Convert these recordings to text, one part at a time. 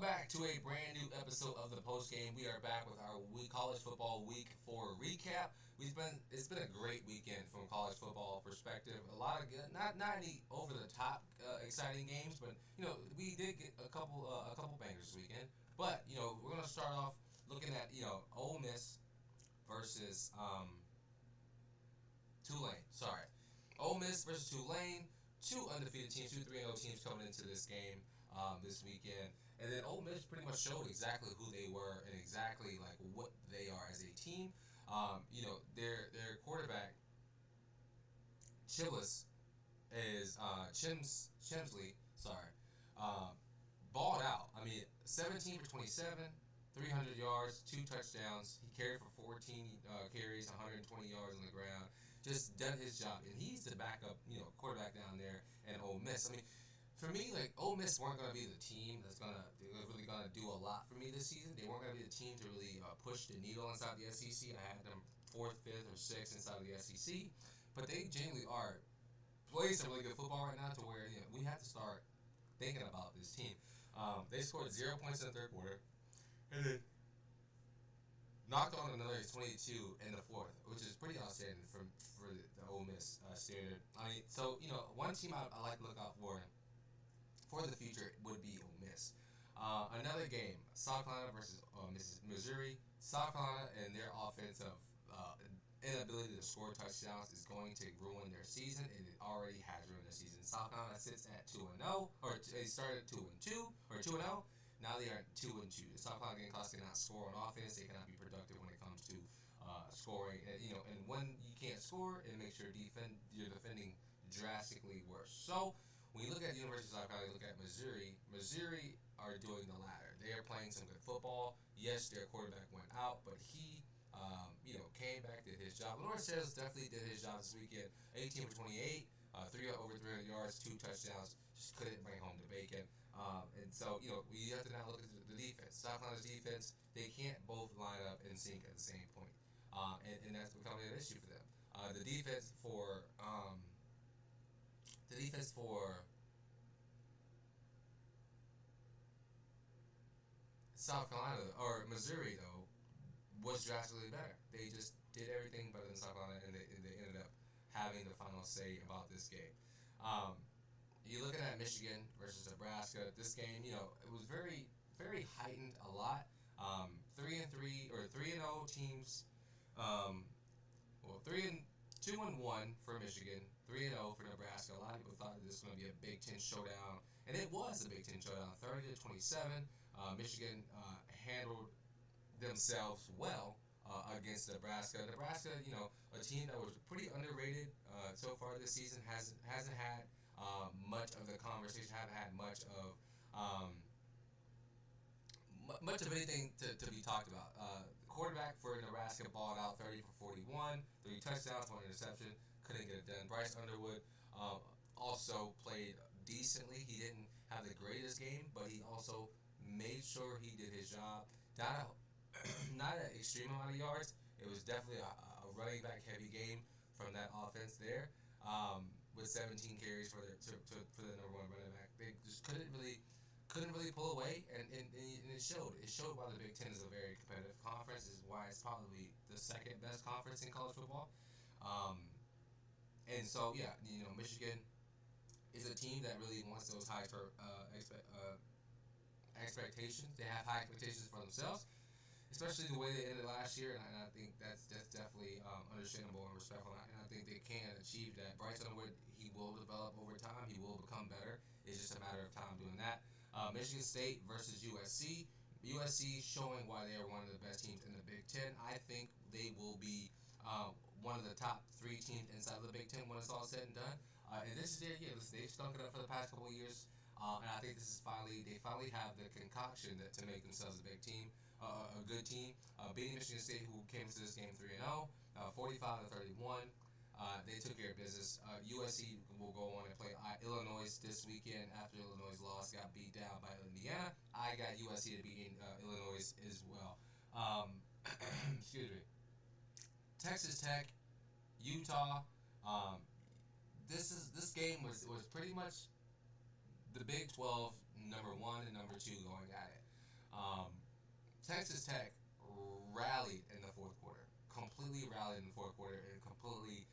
back to a brand new episode of the post game. We are back with our college football week 4 recap. It's been a great weekend from college football perspective. A lot of good, not any over the top exciting games, but we did get a couple bangers this weekend. But we're gonna start off looking at Ole Miss versus Tulane. Sorry, Ole Miss versus Tulane. Two undefeated teams, two 3-0 teams coming into this game this weekend. And then Ole Miss pretty much showed exactly who they were and exactly like what they are as a team. Their quarterback Chillis is Chimsley. Sorry, balled out. I mean, 17 for 27, 300 yards, 2 touchdowns. He carried for 14 carries, 120 yards on the ground. Just done his job, and he's the backup, quarterback down there in Ole Miss. I mean, for me, like Ole Miss weren't going to be the team that's really gonna do a lot for me this season. They weren't going to be the team to really push the needle inside the SEC. I had them 4th, 5th, or 6th inside of the SEC, but they genuinely are playing some really good football right now to where we have to start thinking about this team. They scored 0 points in the third quarter, and then knocked on another 22 in the 4th, which is pretty outstanding for the Ole Miss standard. I mean, so one team I like to look out for the future would be Ole Miss. Another game, South Carolina versus Missouri. South Carolina and their offensive inability to score touchdowns is going to ruin their season, and it already has ruined their season. South Carolina sits at 2-0, or they started 2-2 or 2-0. Now they are 2-2. The South Carolina Gamecocks cannot score on offense. They cannot be productive when it comes to scoring. And when you can't score, it makes your defending drastically worse. So when you look at the University of South Carolina, you look at Missouri. Missouri are doing the latter. They are playing some good football. Yes, their quarterback went out, but he came back, did his job. Lawrence Sales definitely did his job this weekend. 18 for 28, over 300 yards, 2 touchdowns. Just couldn't bring home the bacon. And so, we have to now look at the defense. South Carolina's defense, they can't both line up and sync at the same point. And that's becoming an issue for them. The defense for South Carolina, or Missouri, though, was drastically better. They just did everything better than South Carolina, and they ended up having the final say about this game. You're looking at Michigan versus Nebraska. This game, it was very, very heightened a lot. 3-3 or 3-0 teams. 2-1 for Michigan, 3-0 for Nebraska. A lot of people thought this was going to be a Big Ten showdown, and it was a Big Ten showdown. 30-27. Michigan handled themselves well against Nebraska. Nebraska, a team that was pretty underrated so far this season, hasn't had much of the conversation, haven't had much of anything to be talked about. The quarterback for Nebraska balled out 30 for 41, 3 touchdowns, 1 interception, couldn't get it done. Bryce Underwood also played decently. He didn't have the greatest game, but he also made sure he did his job. Not an extreme amount of yards. It was definitely a running back heavy game from that offense there. With 17 carries for the number 1 running back, they just couldn't really pull away, and it showed. It showed why the Big Ten is a very competitive conference. Is why it's probably the second best conference in college football. And so Michigan is a team that really wants those high expectations. They have high expectations for themselves, especially the way they ended last year, and I think that's definitely understandable and respectful, and I think they can achieve that. Bryce Underwood, he will develop over time. He will become better. It's just a matter of time doing that. Michigan State versus USC. USC showing why they are one of the best teams in the Big Ten. I think they will be one of the top 3 teams inside of the Big Ten when it's all said and done. And this is their year. They've stunk it up for the past couple of years. And I think this is they finally have the concoction to make themselves a big team, a good team. Beating Michigan State, who came into this game 3-0, 45-31. They took care of business. USC will go on and play Illinois this weekend after Illinois' loss, got beat down by Indiana. I got USC to beat Illinois as well. Excuse me. Texas Tech, Utah. This game was pretty much the Big 12 number 1 and number 2 going at it. Texas Tech rallied in the fourth quarter, completely rallied in the fourth quarter, and completely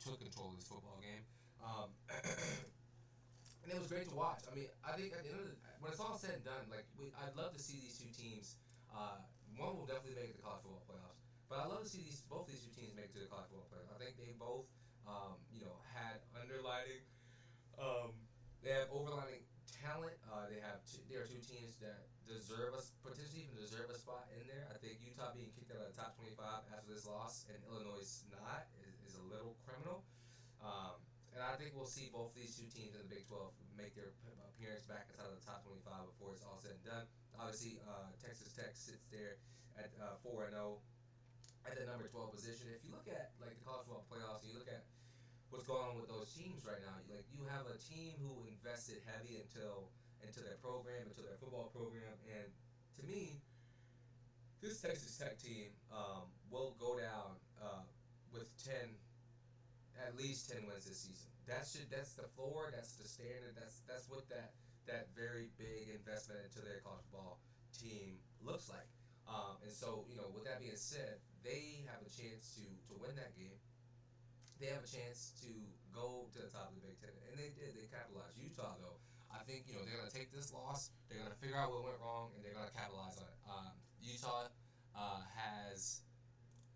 took control of this football game. And it was great to watch. I mean, I think at the end of the, when it's all said and done, like I'd love to see these two teams. One will definitely make it to college football playoffs, but I'd love to see both these two teams make it to the college football playoffs. I think they both, had underlining. They have overlining talent. There are two teams that potentially even deserve a spot in there. I think Utah being kicked out of the top 25 after this loss and Illinois not is a little criminal. Um, and I think we'll see both these two teams in the Big 12 make their appearance back inside of the top 25 before it's all said and done. Obviously, Texas Tech sits there at 4-0 at the number 12 position. If you look at like the college football playoffs, and you look at what's going on with those teams right now, like you have a team who invested heavy into their program, into their football program, and to me, this Texas Tech team will go down with 10, at least 10 wins this season. That's the floor. That's the standard. That's what that very big investment into their college football team looks like. And so with that being said, they have a chance to win that game. They have a chance to go to the top of the Big Ten, and they did. They capitalized. Utah, though, I think they're gonna take this loss. They're gonna figure out what went wrong, and they're gonna capitalize on it. Utah has.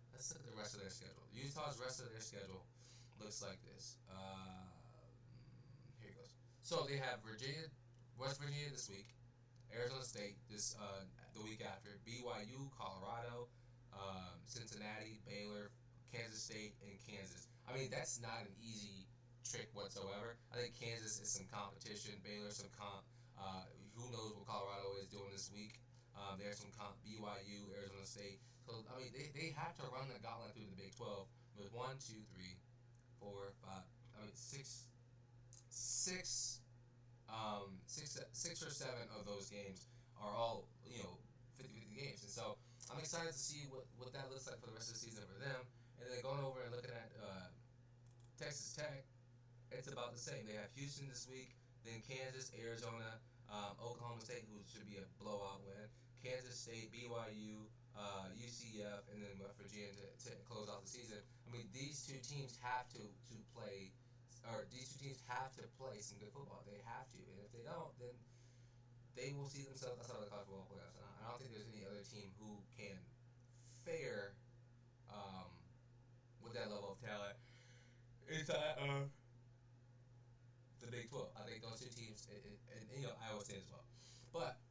Let's look at the rest of their schedule. Utah's rest of their schedule looks like this. Here it goes. So they have West Virginia this week, Arizona State the week after, BYU, Colorado, Cincinnati, Baylor, Kansas State, and Kansas. I mean, that's not an easy trick whatsoever. I think Kansas is some competition. Baylor some comp. Who knows what Colorado is doing this week? There's some comp. BYU, Arizona State. So I mean, they have to run the gauntlet through the Big 12 with 1, 2, 3, 4, 5. I mean, six or seven of those games are all 50-50 games, and so I'm excited to see what that looks like for the rest of the season for them. And then going over and looking at Texas Tech, it's about the same. They have Houston this week, then Kansas, Arizona, Oklahoma State, who should be a blowout win, Kansas State, BYU, UCF, and then West Virginia to close out the season. I mean, these two teams have to play, or these two teams have to play some good football. They have to, and if they don't, then they will see themselves outside of the college football playoffs. And I don't think there's any other team who can fare with that level of talent inside of the Big 12. I think those two teams, and Iowa State as well. But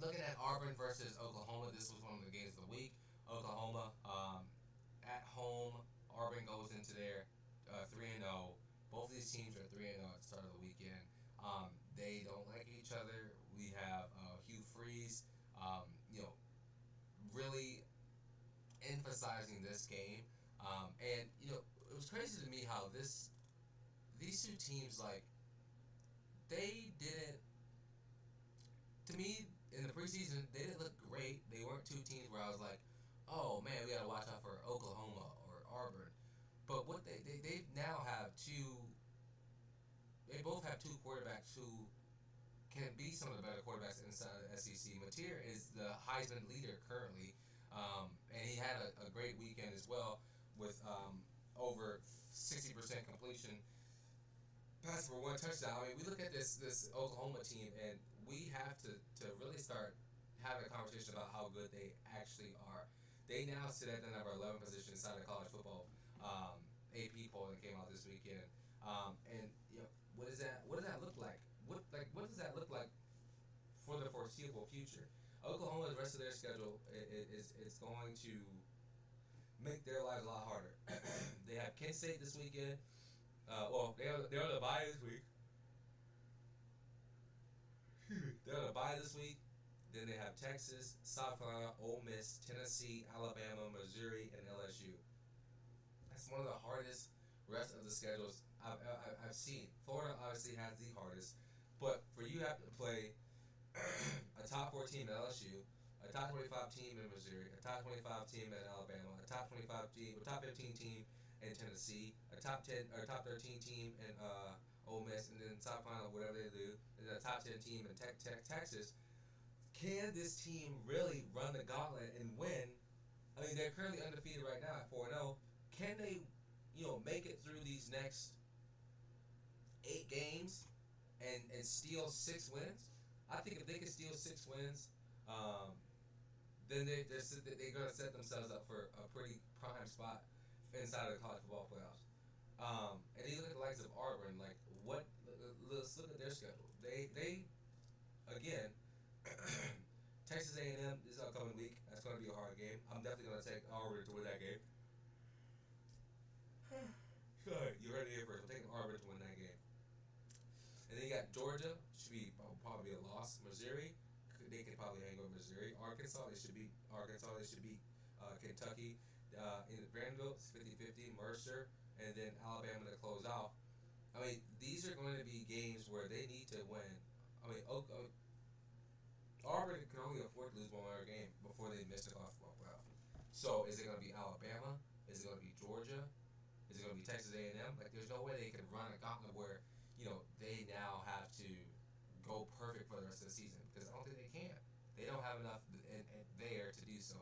looking at Auburn versus Oklahoma, this was one of the games of the week. Oklahoma at home. Auburn goes into their 3-0. Both of these teams are 3-0 at the start of the weekend. They don't like each other. We have Hugh Freeze, really emphasizing this game. And it was crazy to me how these two teams, like, they didn't. To me, in the preseason, they didn't look great. They weren't two teams where I was like, oh man, we gotta watch out for Oklahoma or Auburn. But what they now have they both have two quarterbacks who can be some of the better quarterbacks inside of the SEC. Mateer is the Heisman leader currently, and he had a great weekend as well with over 60% completion, passing for one touchdown. I mean, we look at this Oklahoma team, and we have to really start having a conversation about how good they actually are. They now sit at the number 11 position inside the college football AP poll that came out this weekend. And what does that look like? What does that look like for the foreseeable future? Oklahoma's rest of their schedule is going to make their lives a lot harder. They have Kent State this weekend. They're on the bye this week. They're on the bye this week. Then they have Texas, South Carolina, Ole Miss, Tennessee, Alabama, Missouri, and LSU. That's one of the hardest rest of the schedules I've seen. Florida obviously has the hardest, but for you have to play a top 4 team at LSU, a top 25 team in Missouri, a top 25 team at Alabama, a top 25 team, a top 15 team in Tennessee, a top 10 or top 13 team in Ole Miss, and then South Carolina, whatever they do, and then a top 10 team in Texas. can this team really run the gauntlet and win? I mean, they're currently undefeated right now at 4-0. Can they, make it through these next 8 games and steal 6 wins? I think if they can steal 6 wins, um, then they're going to set themselves up for a pretty prime spot inside of the college football playoffs. And you look at the likes of Auburn, like what? Let's look at their schedule. They again, Texas A&M this upcoming week. That's going to be a hard game. I'm definitely going to take Auburn to win that game. Sorry, you heard it here first. I'm taking Auburn to win that game. And then you got Georgia, should be probably a loss. Missouri, they could probably hang over Missouri. Arkansas, they should beat Arkansas. They should beat Kentucky. In Vanderbilt, it's 50-50. Mercer, and then Alabama to close out. I mean, these are going to be games where they need to win. I mean, Auburn can only afford to lose one more game before they miss the college football playoff. So, is it going to be Alabama? Is it going to be Georgia? Is it going to be Texas A&M? Like, there's no way they can run a gauntlet where they now have to go perfect for the rest of the season because I don't think they can. They don't have enough there to do so,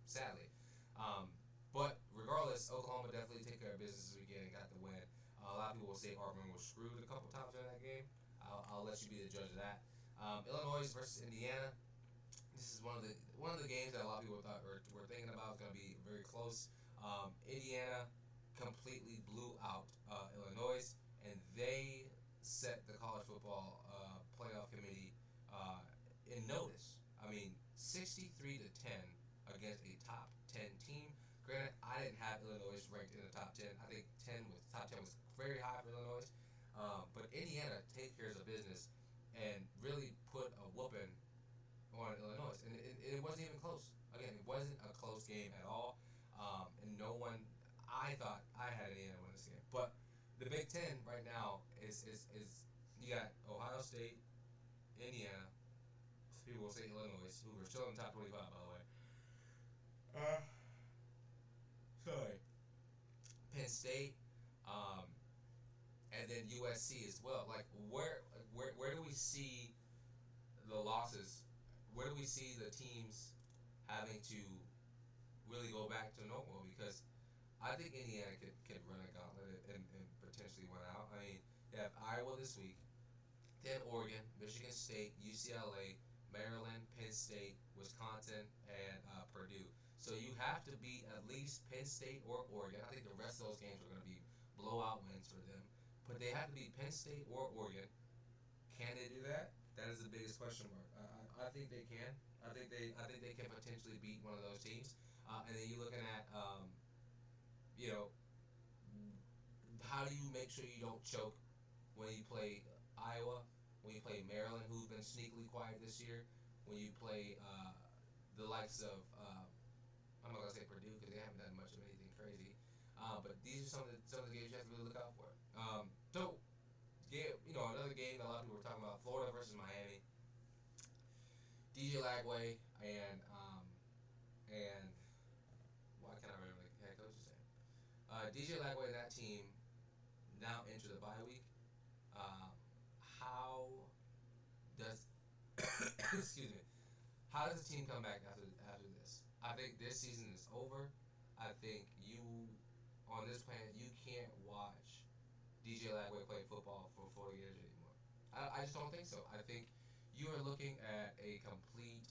sadly. But regardless, Oklahoma definitely took care of business this weekend and got the win. A lot of people will say Auburn was screwed a couple times during that game. I'll let you be the judge of that. Illinois versus Indiana. This is one of the games that a lot of people thought were thinking about was going to be very close. Indiana completely blew out Illinois, and they set the college football playoff committee in notice. I mean, 63-10 against a top 10 team. Granted, I didn't have Illinois ranked in the top 10. I think top 10 was very high for Illinois. But Indiana take care of business and really put a whooping on Illinois. And it wasn't even close. Again, it wasn't a close game at all. And I thought I had Indiana win this game. But the Big Ten right now is you got Ohio State, Indiana, people will say Illinois, who are still in the top 25, by the way. Sorry. Penn State, and then USC as well. Like, where do we see the losses? Where do we see the teams having to really go back to normal? Because I think Indiana could run a gauntlet and potentially win out. I mean, they have Iowa this week, then Oregon, Michigan State, UCLA, Maryland, Penn State, Wisconsin, and Purdue. So you have to beat at least Penn State or Oregon. I think the rest of those games are going to be blowout wins for them. But they have to beat Penn State or Oregon. Can they do that? That is the biggest question mark. I think they can. I think they can potentially beat one of those teams. And then you're looking at, how do you make sure you don't choke when you play Iowa, when you play Maryland, who's been sneakily quiet this year, when you play the likes of, I'm not going to say Purdue because they haven't done much of anything crazy. But these are some of the games you have to really look out for. Another game that a lot of people were talking about, Florida versus Miami. DJ Lagway and why can't I remember the head coach's name? DJ Lagway and that team now enter the bye week. How does excuse me? How does the team come back after this? I think this season is over. I think on this planet you can't watch DJ Lagway play football for 40 years anymore. I just don't think so. I think you are looking at a complete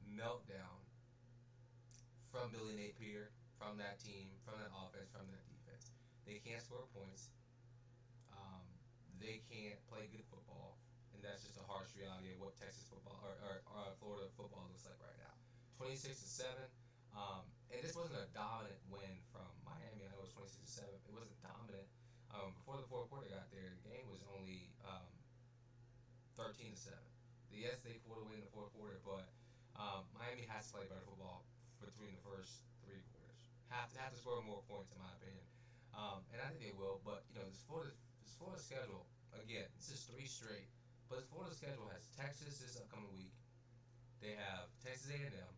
meltdown from Billy Napier, from that team, from that offense, from that defense. They can't score points. They can't play good football, and that's just a harsh reality of what Texas football or Florida football looks like right now. 26-7, and this wasn't a dominant win from Miami. I know it was 26-7. It wasn't dominant. Before the fourth quarter got there, the game was only 13-7. Yes, they pulled away in the fourth quarter, but Miami has to play better football between the first 3 quarters. Have to score more points, in my opinion, and I think they will. But this Florida schedule again. This is 3 straight, but this Florida schedule has Texas this upcoming week. They have Texas A&M,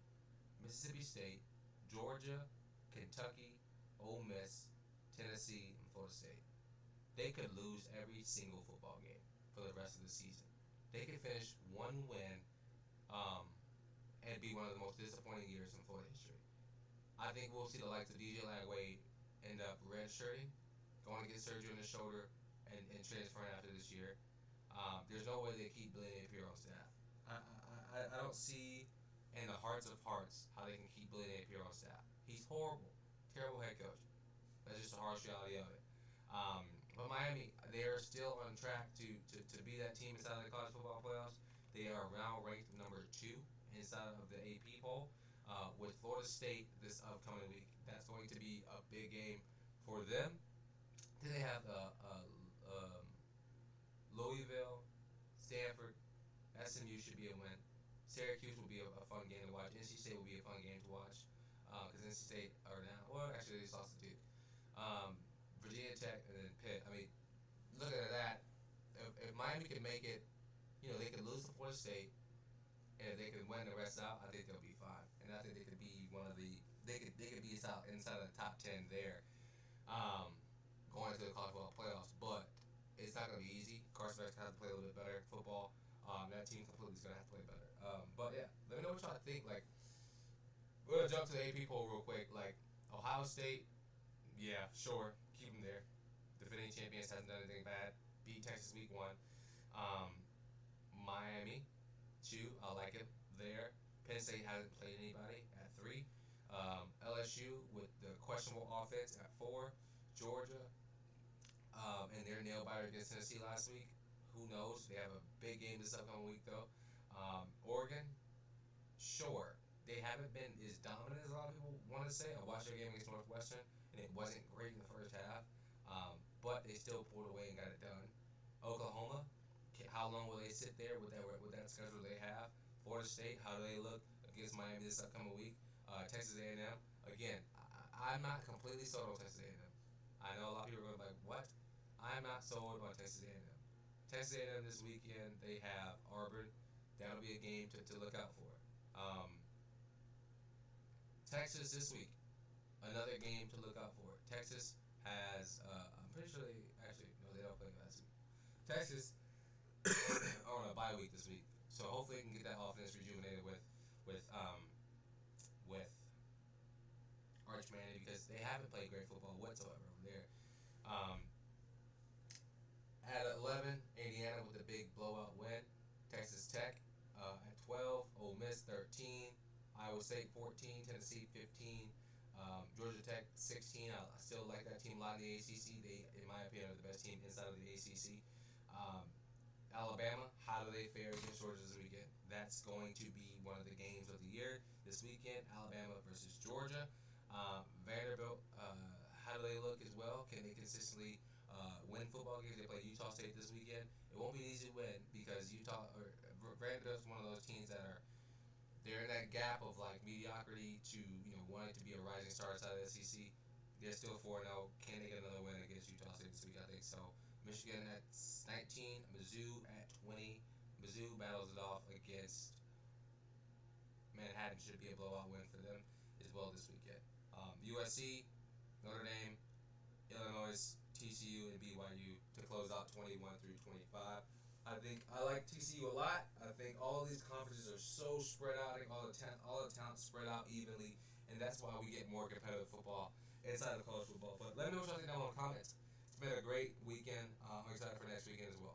Mississippi State, Georgia, Kentucky, Ole Miss, Tennessee, and Florida State. They could lose every single football game for the rest of the season. They could finish 1 win be one of the most disappointing years in Florida history. I think we'll see the likes of DJ Lagway end up redshirting, going to get surgery on his shoulder, and transferring after this year. There's no way they keep Billy Napier on staff. I don't see in the hearts of hearts how they can keep Billy Napier on staff. He's horrible, terrible head coach. That's just the harsh reality of it. But Miami, they are still on track to be that team inside of the college football playoffs. They are now ranked number 2 inside of the AP poll. With Florida State this upcoming week, that's going to be a big game for them. Then they have Louisville, Stanford, SMU should be a win. Syracuse will be a fun game to watch. NC State will be a fun game to watch because NC State are now, well, actually they just lost to Duke. Virginia Tech and then Pitt. I mean, looking at that, if Miami can make it, they could lose to Florida State, and if they can win the rest out, I think they'll be fine. And I think they could be they could be inside of the top 10 there, going to the college football playoffs. But it's not going to be easy. Carson Beck's going to have to play a little bit better football. That team completely is going to have to play better. But yeah, let me know what y'all think. Like, we're going to jump to the AP poll real quick. Like, Ohio State, yeah, sure, keep them there. Defending champions, hasn't done anything bad. Beat Texas week 1. Miami, 2, I like it there. Penn State hasn't played anybody at 3. LSU with the questionable offense at 4. Georgia, and their nail biter against Tennessee last week. Who knows? They have a big game this upcoming week though. Oregon, sure. They haven't been as dominant as a lot of people want to say. I watched their game against Northwestern, and it wasn't great in the first half. But they still pulled away and got it done. Oklahoma, how long will they sit there with that schedule they have? Florida State, how do they look against Miami this upcoming week? Texas A&M, again, I'm not completely sold on Texas A&M. I know a lot of people are going to be like, what? I'm not sold on Texas A&M. Texas A&M this weekend, they have Auburn. That'll be a game to look out for. Texas this week, another game to look out for. Texas has, I'm pretty sure they don't play last week. Texas are on a bye week this week, so hopefully they can get that offense rejuvenated with Arch Manning, because they haven't played great football whatsoever over there. At 11, Indiana with a big blowout win. Texas Tech at 12, Ole Miss 13, Iowa State 14, Tennessee 15, Georgia Tech 16. I still like that team a lot in the ACC. They, in my opinion, are the best team inside of the ACC. Alabama, how do they fare against Georgia this weekend? That's going to be one of the games of the year this weekend, Alabama versus Georgia. Vanderbilt, how do they look as well? Can they consistently win football games? They play Utah State this weekend. It won't be an easy win because Vanderbilt's one of those teams that they're in that gap of like mediocrity to wanting to be a rising star outside of the SEC. They're still 4-0. Can they get another win against Utah State this week? I think so. Michigan at 19, Mizzou at 20. Mizzou battles it off against Manhattan. Should be a blowout win for them as well this weekend. USC, Notre Dame, Illinois, TCU, and BYU to close out 21 through 25. I like TCU a lot. I think all of these conferences are so spread out. I think all the talent spread out evenly, and that's why we get more competitive football inside of college football. But let me know what y'all think down in the comments. It's been a great weekend. I'm excited for next weekend as well.